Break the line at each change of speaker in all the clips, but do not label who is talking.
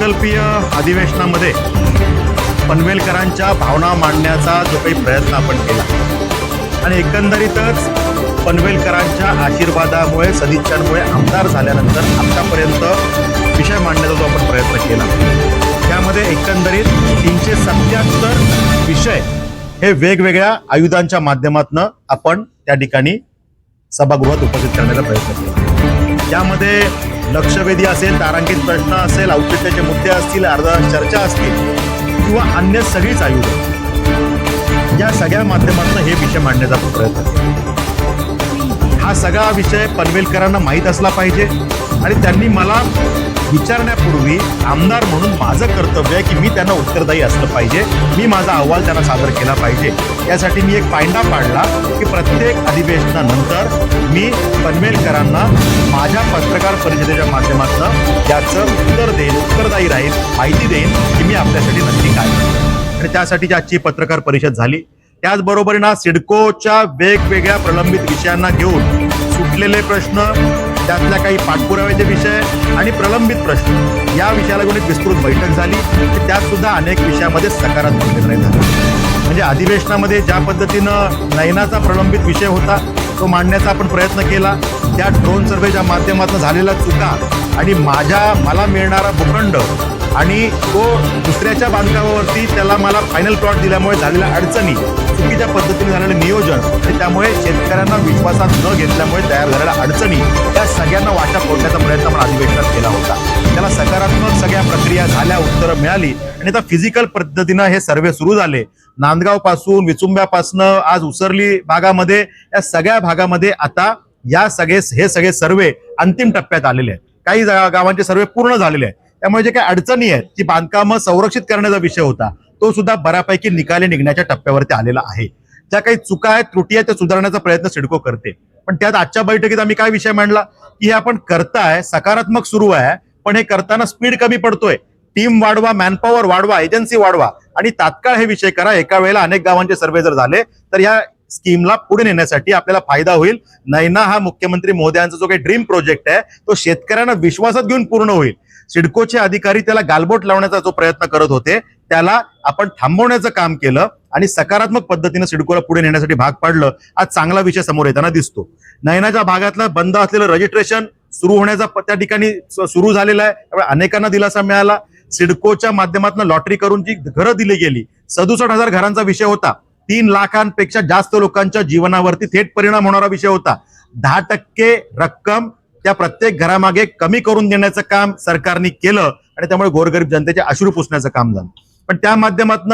अर्थसंकल्पीय अधिवेशनामध्ये पनवेलकरांच्या भावना मांडण्याचा जो काही प्रयत्न आपण केला आणि एकंदरीतच पनवेलकरांच्या आशीर्वादामुळे सदिच्छांमुळे आमदार झाल्यानंतर आतापर्यंत विषय मांडण्याचा जो आपण प्रयत्न केला त्यामध्ये एकंदरीत 377 विषय हे वेगवेगळ्या आयुधांच्या माध्यमातून आपण त्या ठिकाणी सभागृहात उपस्थित करण्याचा प्रयत्न केला। यामध्ये लक्षवेधी असेल, तारांकित प्रश्न असेल, औचित्याचे मुद्दे असतील, अर्धा चर्चा असतील किंवा अन्य सगळीच आयुध या सगळ्या माध्यमातून हे विषय मांडण्याचा प्रयत्न केला। हा सगळा विषय पनवेलकरांना माहीत असला पाहिजे आणि त्यांनी मला विचारण्यापूर्वी आमदार म्हणून माझं कर्तव्य आहे की मी त्यांना उत्तरदायी असलं पाहिजे, मी माझा अहवाल त्यांना सादर केला पाहिजे। यासाठी मी एक पायंडा पाडला की प्रत्येक अधिवेशनानंतर मी पनवेलकरांना माझ्या पत्रकार परिषदेच्या माध्यमातून त्याचं उत्तर देईन, उत्तरदायी राहील, माहिती देईन की मी आपल्यासाठी नक्की काय करतो। आणि त्यासाठी आजची पत्रकार परिषद झाली। त्याचबरोबरीनं सिडकोच्या वेगवेगळ्या प्रलंबित विषयांना घेऊन सुटलेले प्रश्न, त्यातल्या काही पाठपुराव्याचे विषय आणि प्रलंबित प्रश्न या विषयाला घेऊन एक विस्तृत बैठक झाली। त्यात सुद्धा अनेक विषयामध्ये सकारात्मक निर्णय झाले। म्हणजे अधिवेशनामध्ये ज्या पद्धतीनं नयनाचा प्रलंबित विषय होता तो मांडण्याचा आपण प्रयत्न केला, त्या ड्रोन सर्वेच्या माध्यमातून झालेल्या चुका आणि मला मिळणारा भूखंड आणि तो दुसऱ्याच्या बांधकामावरती त्याला मला फायनल प्लॉट दिल्यामुळे झालेल्या अडचणी, चुकीच्या पद्धतीने झालेलं नियोजन आणि त्यामुळे शेतकऱ्यांना विश्वासात न घेतल्यामुळे तयार झालेल्या अडचणी त्या सगळ्यांना वाटा फोडण्याचा प्रयत्न आपण अधिवेशनात केला होता। त्याला सकारात्मक सगळ्या प्रक्रिया झाल्या, उत्तरं मिळाली आणि आता फिजिकल पद्धतीनं हे सर्वे सुरू झाले। नांदगाव पासून, विचुंब्यापासून आज उसरली भागामध्ये, या सगळ्या भागामध्ये आता हे सगळे सर्वे अंतिम टप्प्यात आलेले आहेत। काही गावांचे सर्वे पूर्ण झालेले आहेत। त्यामुळे जे काही अडचणी आहेत, जी बांधकामं संरक्षित करण्याचा विषय होता तो सुद्धा बऱ्यापैकी निकाली निघण्याच्या टप्प्यावरती आलेला आहे। ज्या काही चुका आहेत, त्रुटी आहेत, त्या सुधारण्याचा प्रयत्न सिडको करते। पण त्यात आजच्या बैठकीत आम्ही काय विषय मांडला की हे आपण करताय, सकारात्मक सुरू आहे, पण हे करताना स्पीड कमी पडतोय। टीम वाढवा, मॅनपॉवर वाढवा, एजन्सी वाढवा आणि तात्काळ हे विषय करा। एका वेळेला अनेक गावांचे सर्वे जर झाले तर या स्कीमला पुढे नेण्यासाठी आपल्याला फायदा होईल। नैना हा मुख्यमंत्री महोदयांचा जो काही ड्रीम प्रोजेक्ट आहे तो शेतकऱ्यांना विश्वासात घेऊन पूर्ण होईल। सिडकोचे अधिकारी त्याला गालबोट लावण्याचा जो प्रयत्न करत होते त्याला आपण थांबवण्याचं काम केलं आणि सकारात्मक पद्धतीने सिडकोला पुढे नेण्यासाठी भाग पाडलं। आज चांगला विषय समोर येताना दिसतो। नैनाच्या भागातलं बंद असलेलं रजिस्ट्रेशन सुरू होण्याचा त्या ठिकाणी सुरू झालेला आहे, त्यामुळे अनेकांना दिलासा मिळाला। सिडकोच्या माध्यमातून लॉटरी करून जी घरं दिली गेली, 67,000 घरांचा विषय होता। 3 लाखांपेक्षा जास्त लोकांच्या जीवनावरती थेट परिणाम होणारा विषय होता। 10% रक्कम त्या प्रत्येक घरामागे कमी करून देण्याचं काम सरकारने केलं आणि त्यामुळे गोरगरीब जनतेचे अश्रू पुसण्याचं काम झालं। पण त्या माध्यमातून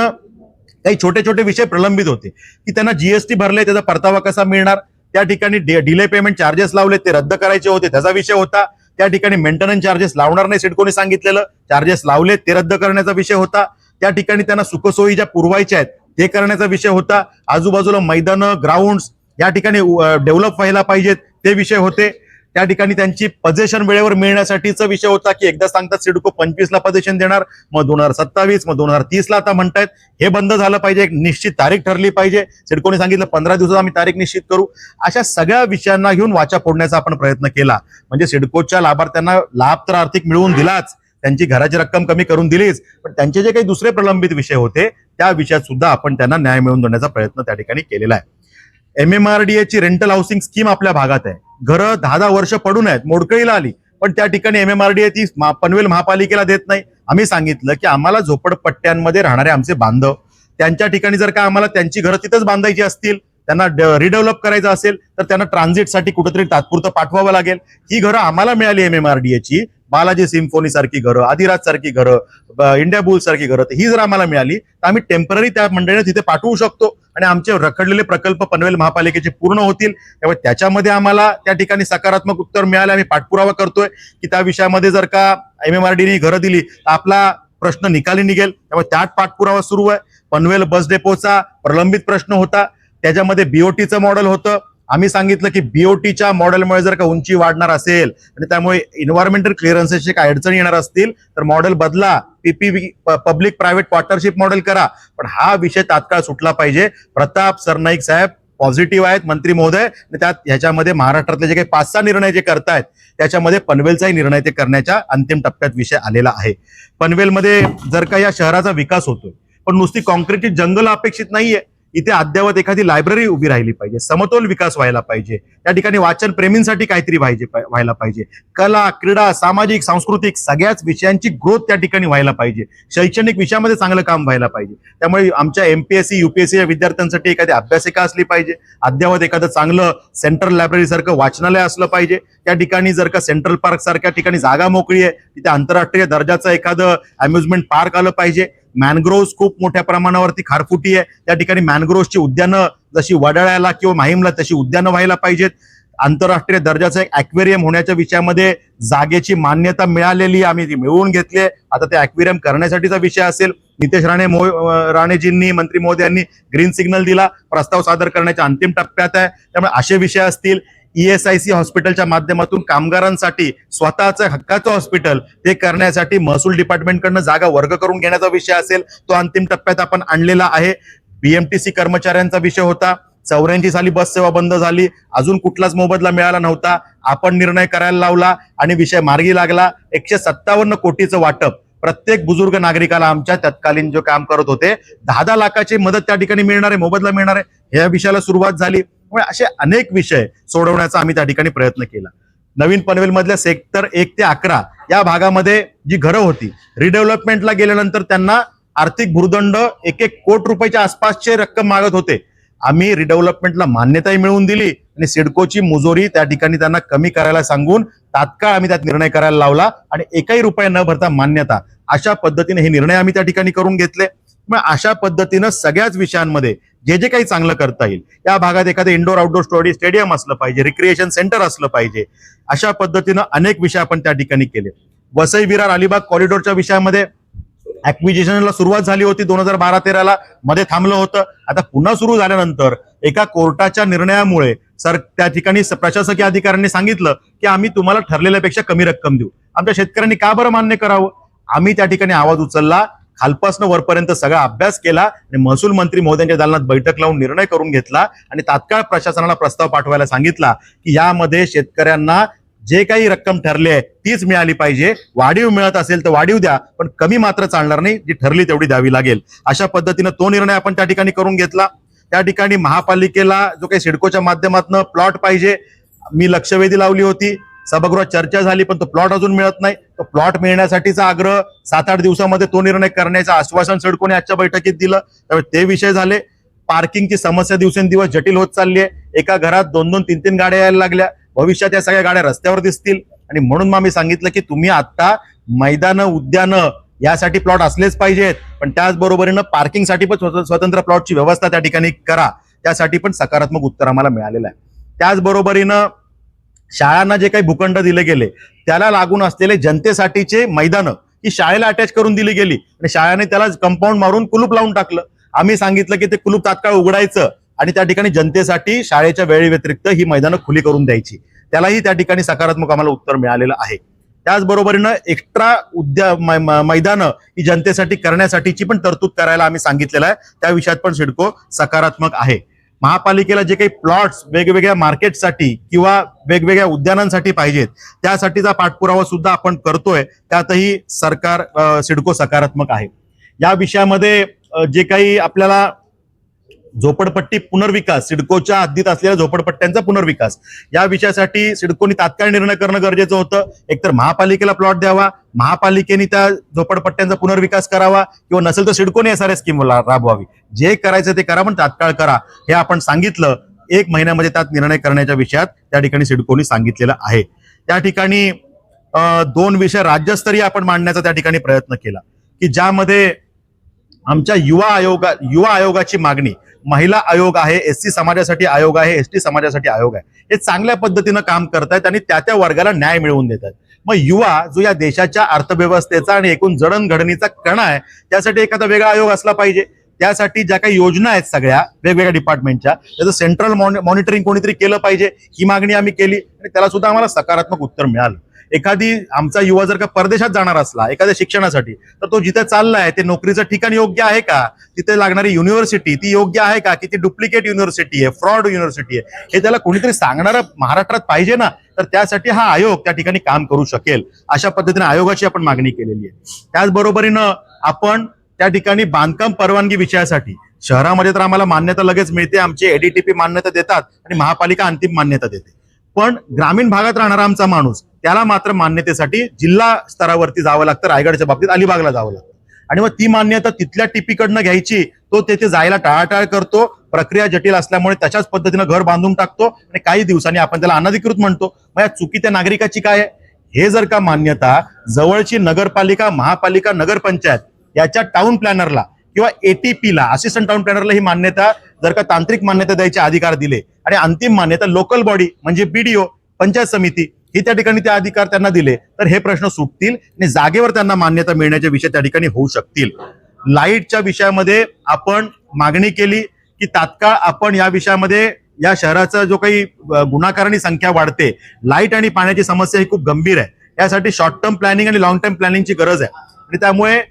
काही छोटे छोटे विषय प्रलंबित होते की त्यांना जीएसटी भरले, त्याचा परतावा कसा मिळणार, त्या ठिकाणी डिले पेमेंट चार्जेस लावले ते रद्द करायचे होते, त्याचा विषय होता। त्या ठिकाणी मेंटेनन्स चार्जेस लावणार नाही सिडकोने सांगितलेलं, चार्जेस लावले ते रद्द करण्याचा विषय होता। त्या ठिकाणी त्यांना सुखसोयी ज्या पुरवायच्या आहेत ते करण्याचा विषय होता। आजूबाजूला मैदानं, ग्राउंड्स या ठिकाणी डेव्हलप व्हायला पाहिजेत ते विषय होते। त्या ठिकाणी त्यांची पोझिशन वेळेवर मिळण्यासाठीचा विषय होता की एकदा सांगतात सिडको 25ला पोझिशन देणार, मग 2027, मग 2030ला आता म्हणतायत, हे बंद झालं पाहिजे। एक निश्चित तारीख ठरली पाहिजे। सिडकोने सांगितलं 15 दिवसात आम्ही तारीख निश्चित करू। अशा सगळ्या विषयांना घेऊन वाचा फोडण्याचा आपण प्रयत्न केला। म्हणजे सिडकोच्या लाभार्थ्यांना लाभ तर आर्थिक मिळवून दिलाच, त्यांची घराची रक्कम कमी करून दिलीच, पण त्यांचे जे काही दुसरे प्रलंबित विषय होते त्या विषयात सुद्धा आपण त्यांना न्याय मिळवून देण्याचा प्रयत्न त्या ठिकाणी केलेला आहे। MMRDA ची रेंटल हाऊसिंग स्कीम आपल्या भागात आहे। घरं 10-10 वर्ष पडून आहेत, मोडकळीला आली, पण त्या ठिकाणी MMRDA ती पनवेल महापालिकेला देत नाही। आम्ही सांगितलं की आम्हाला झोपडपट्ट्यांमध्ये राहणारे आमचे बांधव, त्यांच्या ठिकाणी जर का आम्हाला त्यांची घरं तिथंच बांधायची असतील, त्यांना रिडेव्हलप करायचं असेल तर त्यांना ट्रान्झिटसाठी कुठेतरी तात्पुरतं पाठवावं लागेल। ही घरं आम्हाला मिळाली MMRDA ची, बालाजी सिम्फोनी सारखी घरं, आदिराज सारखी घरं, इंडिया बुल सारखी घरं, ही जर आम्हाला मिळाली तर आम्ही टेम्पररी त्या मंडळीने तिथे पाठवू शकतो आणि आमचे रखडलेले प्रकल्प पनवेल महापालिकेचे पूर्ण होतील। त्यामुळे त्याच्यामध्ये आम्हाला त्या ठिकाणी सकारात्मक उत्तर मिळाले। आम्ही पाठपुरावा करतोय की त्या विषयामध्ये जर का MMRDA घरं दिली तर आपला प्रश्न निकाली निघेल। त्यामुळे त्यात पाठपुरावा सुरू आहे। पनवेल बस डेपोचा प्रलंबित प्रश्न होता, त्याच्यामध्ये BOTचं मॉडेल होतं। आम्ही सांगितलं की BOTच्या मॉडेलमुळे जर का उंची वाढणार असेल आणि त्यामुळे एन्व्हायरमेंटल क्लिअरन्सेसचे काय अडचणी येणार असतील तर मॉडेल बदला, PPP public private partnership model करा, पण हा विषय तात्काळ सुटला पाहिजे। प्रताप सरनाईक साहेब पॉझिटिव्ह आहेत मंत्री महोदय, आणि त्यात ह्याच्यामध्ये महाराष्ट्रातले जे काही 5-6 निर्णय जे करतायत त्याच्यामध्ये पनवेलचाही निर्णय ते करण्याच्या अंतिम टप्प्यात विषय आलेला आहे. पनवेलमध्ये जर का या शहराचा विकास होतोय, पण नुसती कॉन्क्रीटची जंगल अपेक्षित नाहीये. इथे अद्यावत एखादी लायब्ररी उभी राहिली पाहिजे, समतोल विकास व्हायला पाहिजे, त्या ठिकाणी वाचन प्रेमींसाठी काहीतरी व्हायला पाहिजे, कला, क्रीडा, सामाजिक, सांस्कृतिक सगळ्याच विषयांची ग्रोथ त्या ठिकाणी व्हायला पाहिजे, शैक्षणिक विषयामध्ये चांगलं काम व्हायला पाहिजे. त्यामुळे आमच्या एमपीएससी यूपीएससी या विद्यार्थ्यांसाठी एखादी अभ्यासिका असली पाहिजे, अद्यावत एखादं चांगलं सेंट्रल लायब्ररी सारखं वाचनालय असलं पाहिजे. त्या ठिकाणी जर का सेंट्रल पार्क सारख्या ठिकाणी जागा मोकळी आहे, तिथे आंतरराष्ट्रीय दर्जाचं एखादं अम्युजमेंट पार्क आलं पाहिजे. मॅनग्रोव्ह खूप मोठ्या प्रमाणावरती खारफुटी आहे, त्या ठिकाणी मॅनग्रोव्हची उद्यानं जशी वडाळ्याला किंवा माहीमला तशी उद्यानं व्हायला पाहिजेत. आंतरराष्ट्रीय दर्जाचं एक ॲक्वेरियम होण्याच्या विषयामध्ये जागेची मान्यता मिळालेली, आम्ही ती मिळवून घेतली. आता ते ॲक्वेरियम करण्यासाठीचा विषय असेल. नितेश राणेजींनी, मंत्री महोदयांनी ग्रीन सिग्नल दिला, प्रस्ताव सादर करण्याच्या अंतिम टप्प्यात आहे. त्यामुळे असे विषय असतील. ESIC हॉस्पिटलच्या माध्यमातून कामगारांसाठी स्वतःचं हक्काचं हॉस्पिटल ते करण्यासाठी महसूल डिपार्टमेंटकडनं जागा वर्ग करून घेण्याचा विषय असेल, तो अंतिम टप्प्यात आपण आणलेला आहे. BMTC कर्मचाऱ्यांचा विषय होता. 84 साली बस सेवा बंद झाली, अजून कुठलाच मोबदला मिळाला नव्हता. आपण निर्णय करायला लावला आणि विषय मार्गी लागला. 157 कोटीचं वाटप प्रत्येक बुजुर्ग नागरिकाला आमच्या तत्कालीन जो काम करत होते 10-10 लाखाची मदत त्या ठिकाणी मिळणार आहे, मोबदला मिळणार आहे, या विषयाला सुरुवात झाली. असे अनेक विषय सोडवण्याचा आम्ही त्या ठिकाणी प्रयत्न केला. नवीन पनवेल मधल्या सेक्टर 1 ते 11 या भागामध्ये जी घरं होती, रिडेव्हलपमेंटला गेल्यानंतर त्यांना आर्थिक भूर्दंड 1-1 कोटी रुपयाच्या आसपासचे रक्कम मागत होते. आम्ही रिडेव्हलपमेंटला मान्यताही मिळवून दिली आणि सिडकोची मुजोरी त्या ठिकाणी त्यांना कमी करायला सांगून तात्काळ आम्ही त्यात निर्णय करायला लावला आणि 1ही रुपया न भरता मान्यता, अशा पद्धतीने हे निर्णय आम्ही त्या ठिकाणी करून घेतले. मग अशा पद्धतीनं सगळ्याच विषयांमध्ये जे जे काही चांगलं करता येईल, या भागात एखादं इंडोर आउटडोर स्टेडियम असलं पाहिजे, रिक्रिएशन सेंटर असलं पाहिजे, अशा पद्धतीनं अनेक विषय आपण त्या ठिकाणी केले. वसई विरार अलिबाग कॉरिडॉरच्या विषयामध्ये ऍक्विजिशनला सुरुवात झाली होती 2012-13ला, मध्ये थांबलं होतं. आता पुन्हा सुरू झाल्यानंतर एका कोर्टाच्या निर्णयामुळे त्या ठिकाणी प्रशासकीय अधिकाऱ्यांनी सांगितलं की आम्ही तुम्हाला ठरलेल्यापेक्षा कमी रक्कम देऊ. आमच्या शेतकऱ्यांनी का बरं मान्य करावं? आम्ही त्या ठिकाणी आवाज उचलला, खालपासून वरपर्यंत सगळा अभ्यास केला आणि महसूल मंत्री महोदयांच्या दालनात बैठक लावून निर्णय करून घेतला आणि तात्काळ प्रशासनाला प्रस्ताव पाठवायला सांगितला की यामध्ये शेतकऱ्यांना जे काही रक्कम ठरली आहे तीच मिळाली पाहिजे. वाढीव मिळत असेल तर वाढीव द्या, पण कमी मात्र चालणार नाही, जी ठरली तेवढी द्यावी लागेल. अशा पद्धतीनं तो निर्णय आपण त्या ठिकाणी करून घेतला. त्या ठिकाणी महापालिकेला जो काही सिडकोच्या माध्यमातून प्लॉट पाहिजे, मी लक्षवेधी लावली होती, सभागृहात चर्चा झाली, पण तो प्लॉट अजून मिळत नाही. तो प्लॉट मिळण्यासाठीचा आग्रह 7-8 दिवसामध्ये तो निर्णय करण्याचं आश्वासन सिडकोने आजच्या बैठकीत दिलं. त्यामुळे ते विषय झाले. पार्किंगची समस्या दिवसेंदिवस जटिल होत चालली आहे. एका घरात 2-2, 3-3 गाड्या यायला लागल्या. भविष्यात या सगळ्या गाड्या रस्त्यावर दिसतील आणि म्हणून मग मी सांगितलं की तुम्ही आता मैदानं, उद्यानं यासाठी प्लॉट असलेच पाहिजेत, पण त्याचबरोबरीनं पार्किंगसाठी पण स्वतंत्र प्लॉटची व्यवस्था त्या ठिकाणी करा. त्यासाठी पण सकारात्मक उत्तर आम्हाला मिळालेलं आहे. त्याचबरोबरीनं शाळांना जे काही भूखंड दिले गेले त्याला लागून असलेले जनतेसाठीचे मैदानं ही शाळेला अटॅच करून दिली गेली आणि शाळेने त्याला कंपाऊंड मारून कुलूप लावून टाकलं. आम्ही सांगितलं की ते कुलूप तात्काळ उघडायचं आणि त्या ठिकाणी जनतेसाठी शाळेच्या वेळे व्यतिरिक्त ही मैदानं खुली करून द्यायची. त्यालाही त्या ठिकाणी सकारात्मक आम्हाला उत्तर मिळालेलं आहे. त्याचबरोबरीनं एक्स्ट्रा मैदानं ही जनतेसाठी करण्यासाठीची पण तरतूद करायला आम्ही सांगितलेलं आहे. त्या विषयात पण सिडको सकारात्मक आहे. महापालिकेला जे काही प्लॉट्स वेगवेगळ्या मार्केटसाठी किंवा वेगवेगळ्या उद्यानांसाठी पाहिजेत त्यासाठीचा पाठपुरावा सुद्धा आपण करतोय. त्यातही सरकार सिडको सकारात्मक आहे. या विषयामध्ये जे काही आपल्याला झोपडपट्टी पुनर्विकास, सिडकोच्या हद्दीत असलेल्या झोपडपट्ट्यांचा पुनर्विकास, या विषयासाठी सिडकोनी तात्काळ निर्णय करणं गरजेचं होतं. एकतर महापालिकेला प्लॉट द्यावा, महापालिकेने त्या झोपडपट्ट्यांचा पुनर्विकास करावा, किंवा नसेल तर सिडकोने SRS स्कीम राबवावी. जे करायचं ते करा, पण तात्काळ करा हे आपण सांगितलं. 1 महिन्यामध्ये त्यात निर्णय करण्याच्या विषयात त्या ठिकाणी सिडकोनी सांगितलेलं आहे. त्या ठिकाणी 2 विषय राज्यस्तरीय आपण मांडण्याचा त्या ठिकाणी प्रयत्न केला की ज्यामध्ये आमच्या युवा आयोगाची मागणी, महिला आयोग आहे, SC समाजासाठी आयोग आहे, ST समाजासाठी आयोग आहे, हे चांगल्या पद्धतीनं काम करतायत आणि त्या वर्गाला न्याय मिळवून देतात. मग युवा जो या देशाच्या अर्थव्यवस्थेचा आणि एकूण जडणघडणीचा कणा आहे, त्यासाठी एखादा वेगळा आयोग असला पाहिजे. त्यासाठी ज्या काही योजना आहेत सगळ्या वेगवेगळ्या डिपार्टमेंटच्या, त्याचं सेंट्रल मॉनिटरिंग कोणीतरी केलं पाहिजे, ही मागणी आम्ही केली आणि त्याला सुद्धा आम्हाला सकारात्मक उत्तर मिळालं. एखादी आमचा युवा जर का परदेशात जाणार असला एखाद्या शिक्षणासाठी, तर तो जिथे चाललाय ते नोकरीचं ठिकाण योग्य आहे का, तिथे लागणारी युनिव्हर्सिटी ती योग्य आहे का, की ती डुप्लिकेट युनिव्हर्सिटी आहे, फ्रॉड युनिव्हर्सिटी आहे, हे त्याला कोणीतरी सांगणारं महाराष्ट्रात पाहिजे ना. तर त्यासाठी हा आयोग त्या ठिकाणी काम करू शकेल, अशा पद्धतीने आयोगाची आपण मागणी केलेली आहे. त्याचबरोबरीनं आपण त्या ठिकाणी बांधकाम परवानगी विषयासाठी शहरामध्ये तर आम्हाला मान्यता लगेच मिळते, आमचे एडीटीपी मान्यता देतात आणि महापालिका अंतिम मान्यता देते. पण ग्रामीण भागात राहणारा आमचा माणूस, त्याला मात्र मान्यतेसाठी जिल्हा स्तरावरती जावं लागतं. रायगडच्या बाबतीत अलिबागला जावं लागतं आणि मग ती मान्यता तिथल्या टीपीकडनं घ्यायची, तो तेथे जायला टाळाटाळ करतो. प्रक्रिया जटिल असल्यामुळे त्याच्याच पद्धतीनं घर बांधून टाकतो आणि काही दिवसांनी आपण त्याला अनधिकृत म्हणतो. मग या चुकी त्या नागरिकाची काय आहे? हे जर का मान्यता जवळची नगरपालिका, महापालिका, नगरपंचायत याच्या टाउन प्लॅनरला किंवा एटीपीला, असिस्टंट टाउन प्लॅनरला ही मान्यता जर का तांत्रिक मान्यता द्यायचे अधिकार दिले आणि अंतिम मान्यता लोकल बॉडी म्हणजे बीडीओ, पंचायत समिती ही त्या ठिकाणी ते अधिकार त्यांना दिले, तर हे प्रश्न सुटतील आणि जागेवर त्यांना मान्यता मिळण्याचे विषय त्या ठिकाणी होऊ शकतील. लाईटच्या विषयामध्ये आपण मागणी केली की तात्काळ आपण या विषयामध्ये, या शहराचा जो काही गुणाकारांनी संख्या वाढते, लाईट आणि पाण्याची समस्या ही खूप गंभीर आहे. यासाठी शॉर्ट टर्म प्लॅनिंग आणि लॉंग टर्म प्लॅनिंगची गरज आहे आणि त्यामुळे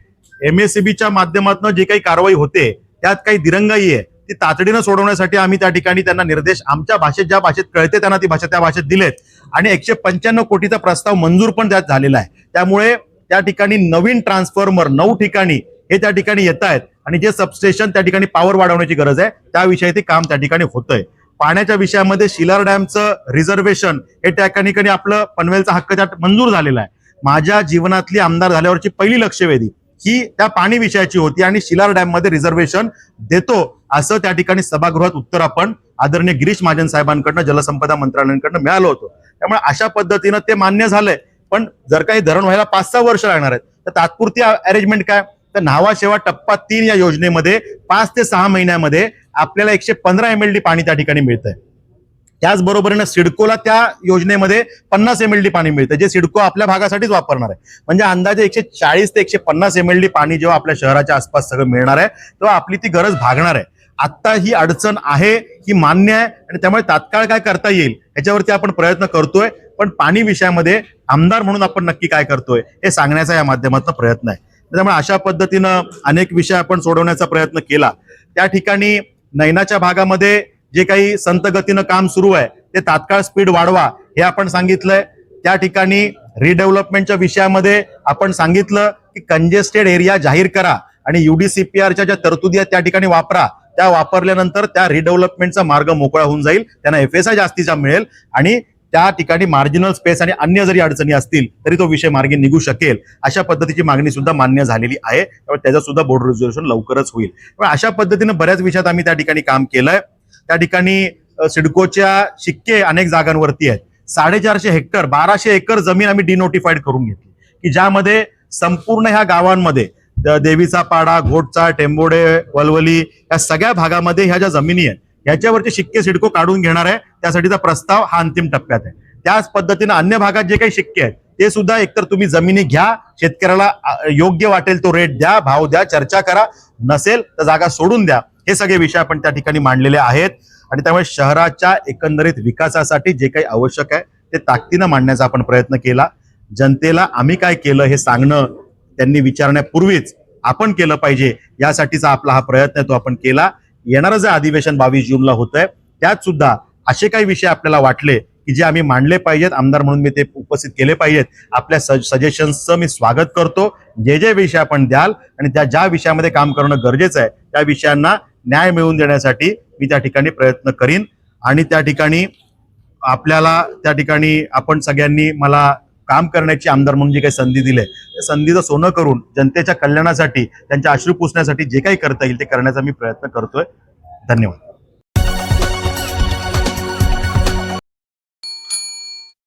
एमएससीबीच्या माध्यमातून जे काही कारवाई होते त्यात काही दिरंगाई आहे, ती तातडीनं सोडवण्यासाठी आम्ही त्या ठिकाणी त्यांना निर्देश आमच्या भाषेत, ज्या भाषेत कळते त्यांना ती भाषा, त्या भाषेत दिलेत आणि 195 कोटीचा प्रस्ताव मंजूर पण त्यात झालेला आहे. त्यामुळे त्या ठिकाणी नवीन ट्रान्सफॉर्मर 9 ठिकाणी हे त्या ठिकाणी येत आहेत आणि जे सबस्टेशन त्या ठिकाणी पॉवर वाढवण्याची गरज आहे त्याविषयी ते काम त्या ठिकाणी होतंय. पाण्याच्या विषयामध्ये शिलार डॅमचं रिझर्वेशन हे त्या ठिकाणी आपलं पनवेलचा हक्क त्यात मंजूर झालेला आहे. माझ्या जीवनातली आमदार झाल्यावरची पहिली लक्षवेधी ही त्या पाणी विषयाची होती आणि शिलार डॅम मध्ये रिझर्वेशन देतो असं त्या ठिकाणी सभागृहात उत्तर आपण आदरणीय गिरीश महाजन साहेबांकडनं, जलसंपदा मंत्रालयाकडनं मिळालं होतं. त्यामुळे अशा पद्धतीनं ते मान्य झालंय. पण जर काही धरण व्हायला 5-6 वर्ष लागणार आहेत, तर तात्पुरती अरेंजमेंट काय, तर न्हावा शेवा टप्पा 3 या योजनेमध्ये 5 ते 6 महिन्यामध्ये आपल्याला 115 MLD पाणी त्या ठिकाणी मिळतंय. त्याचबरोबरीनं सिडकोला त्या योजनेमध्ये 50 MLD पाणी मिळतं, जे सिडको आपल्या भागासाठीच वापरणार आहे. म्हणजे अंदाजे 140 ते 150 MLD पाणी जेव्हा आपल्या शहराच्या आसपास सगळं मिळणार आहे तेव्हा आपली ती गरज भागणार आहे. आता ही अडचण आहे, ही मान्य आहे आणि त्यामुळे तात्काळ काय करता येईल याच्यावरती आपण प्रयत्न करतोय. पण पाणी विषयामध्ये आमदार म्हणून आपण नक्की काय करतोय हे सांगण्याचा या माध्यमातून प्रयत्न आहे. त्यामुळे अशा पद्धतीनं अनेक विषय आपण सोडवण्याचा प्रयत्न केला. त्या ठिकाणी नैनाच्या भागामध्ये जे काही संत गतीनं काम सुरू आहे ते तात्काळ स्पीड वाढवा हे आपण सांगितलंय. त्या ठिकाणी रिडेव्हलपमेंटच्या विषयामध्ये आपण सांगितलं की कंजेस्टेड एरिया जाहीर करा आणि युडीसीपीआरच्या ज्या तरतुदी आहेत त्या ठिकाणी वापरा. त्या वापरल्यानंतर त्या रिडेव्हलपमेंटचा मार्ग मोकळा होऊन जाईल, त्यांना FSI जास्तीचा मिळेल आणि त्या ठिकाणी मार्जिनल स्पेस आणि अन्य जरी अडचणी असतील तरी तो विषय मार्गी निघू शकेल. अशा पद्धतीची मागणी सुद्धा मान्य झालेली आहे. त्यामुळे त्याचं सुद्धा बोर्ड रिझोल्युशन लवकरच होईल. अशा पद्धतीनं बऱ्याच विषयात आम्ही त्या ठिकाणी काम केलंय. त्या ठिकाणी सिडकोच्या शिक्के अनेक जागांवरती आहेत. 450 हेक्टर 1200 एकर जमीन आम्ही डिनोटिफाईड करून घेतली, की ज्यामध्ये संपूर्ण ह्या गावांमध्ये देवीचा पाडा, घोटचा, टेंबोडे, वलवली या सगळ्या भागामध्ये ह्या ज्या जमिनी आहेत ह्याच्यावरचे शिक्के सिडको काढून घेणार आहे. त्यासाठीचा प्रस्ताव हा अंतिम टप्प्यात आहे. त्याच पद्धतीनं अन्य भागात जे काही शिक्के आहेत ते सुद्धा एकतर तुम्ही जमिनी घ्या, शेतकऱ्याला योग्य वाटेल तो रेट द्या, भाव द्या, चर्चा करा, नसेल तर जागा सोडून द्या. हे सगळे विषय आपण त्या ठिकाणी मांडलेले आहेत आणि त्यामुळे शहराच्या एकंदरीत विकासासाठी जे काही आवश्यक आहे ते ताकदीनं मांडण्याचा आपण प्रयत्न केला. जनतेला आम्ही काय केलं हे सांगणं त्यांनी विचारण्यापूर्वीच आपण केलं पाहिजे, यासाठीचा आपला हा प्रयत्न आहे तो आपण केला. येणारं जे अधिवेशन 22 जूनला होतंय त्यात सुद्धा असे काही विषय आपल्याला वाटले की जे आम्ही मांडले पाहिजेत, आमदार म्हणून मी ते उपस्थित केले पाहिजेत, आपल्या सजेशन्सचं मी स्वागत करतो. जे जे विषय आपण द्याल आणि त्या ज्या विषयामध्ये काम करणं गरजेचं आहे त्या विषयांना न्याय मिळवून देण्यासाठी मी त्या ठिकाणी प्रयत्न करीन. आणि त्या ठिकाणी आपल्याला त्या ठिकाणी आपण सगळ्यांनी मला काम करण्याची आमदार म्हणून जी काही संधी दिली आहे त्या संधीचं सोनं करून जनतेच्या कल्याणासाठी, त्यांच्या अश्रू पुसण्यासाठी जे काही करता येईल ते करण्याचा मी प्रयत्न करतोय. धन्यवाद.